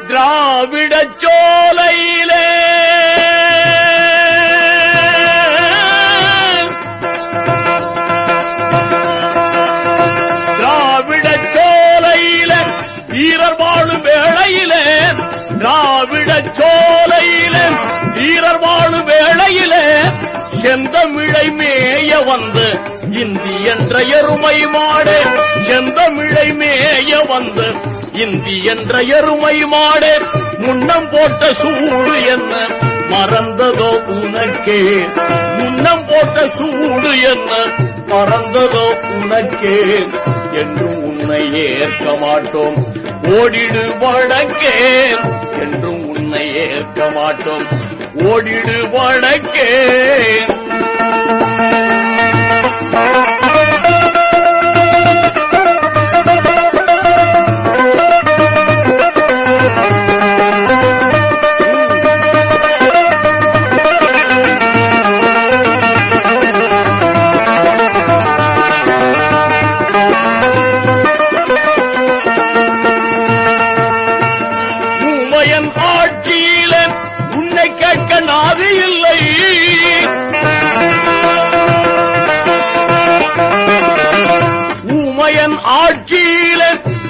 திராவிட சோலையிலே வீரர் வாழும் வேளையிலே திராவிட சோலையிலே வீரர் வாழும் வேளையிலே செந்தமிழை மேய வந்து இந்தி என்ற எருமை மாடு செந்தமிழை மேய வந்து இந்தி என்ற எருமை மாடு முன்னம் போட்ட சூடு என்ன மறந்ததோ உனக்கே முன்னம் போட்ட சூடு என்ன மறந்ததோ உனக்கே என்றும் உன்னை ஏற்க மாட்டோம் ஓடிடு வடக்கே என்றும் உன்னை ஏற்க மாட்டோம் ஓடிடு வடக்கே ஆட்சியில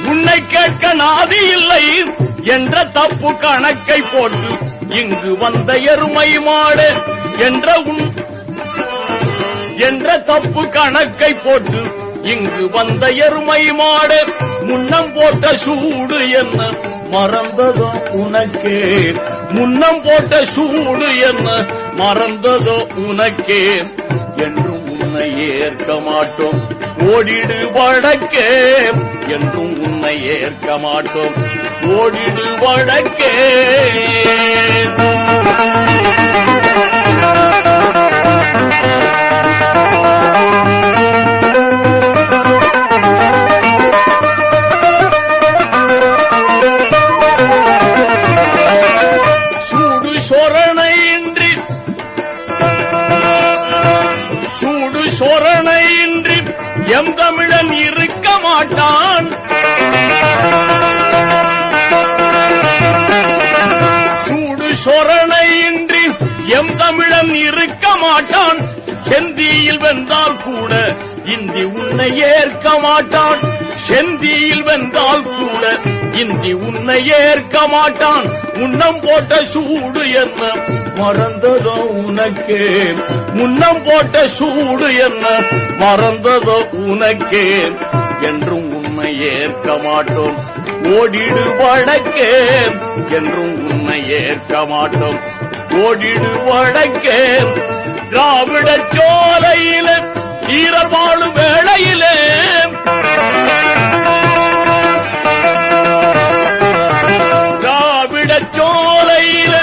உன்னை கேட்க நாதி இல்லை என்ற தப்பு கணக்கை போட்டு இங்கு வந்த எருமை மாடு என்ற தப்பு கணக்கை போட்டு இங்கு வந்த எருமை மாடு முன்னம் போட்ட சூடு என்ன மறந்ததோ உனக்கே முன்னம் போட்ட சூடு என்ன மறந்ததோ உனக்கே என்றும் உன்னை ஏற்க மாட்டோம் ஓடிடு வடக்கே என்றும் உன்னை ஏற்க மாட்டோம் ஓடிடு வடக்கே சூடு சொரணையின்றி எம் தமிழன் இருக்க மாட்டான் சூடு சொரணையின்றி எம் தமிழன் இருக்க மாட்டான் செந்தியில் வென்றால் கூட இந்தி உன்னை ஏற்க மாட்டான் செந்தியில் வென்றால் கூட இந்தி உன்னை ஏற்க மாட்டான் முன்னம் போட்ட சூடு என்ன மறந்ததோ உனக்கே முன்னம் போட்ட சூடு என்ன மறந்ததோ உனக்கே என்றும் உன்னை ஏற்க மாட்டோம் ஓடிடு வடக்கே என்றும் உன்னை ஏற்க மாட்டோம் ஓடிடு வடக்கே திராவிட சோலையில வீரர் வாழும் வேளையிலே திராவிட சோலையில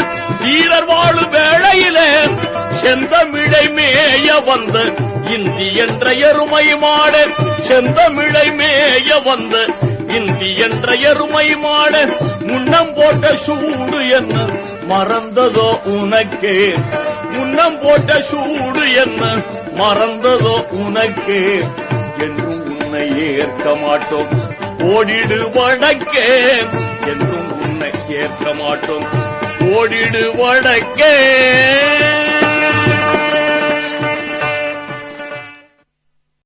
வீரர் வாழும் வேளையிலே செந்தமிழை மேய வந்த இந்தி என்ற எருமை மாடு செந்தமிழை மேய வந்த இந்தி என்ற எருமை மாடு முன்னம் போட்ட சூடு என்ன மறந்ததோ உனக்கே முன்னம் போட்ட சூடு என்ன மறந்ததோ உனக்கே என்றும் உன்னை ஏற்க மாட்டோம் ஓடிடு வடக்கே என்றும் உன்னை ஏற்க மாட்டோம் ஓடிடு வடக்கே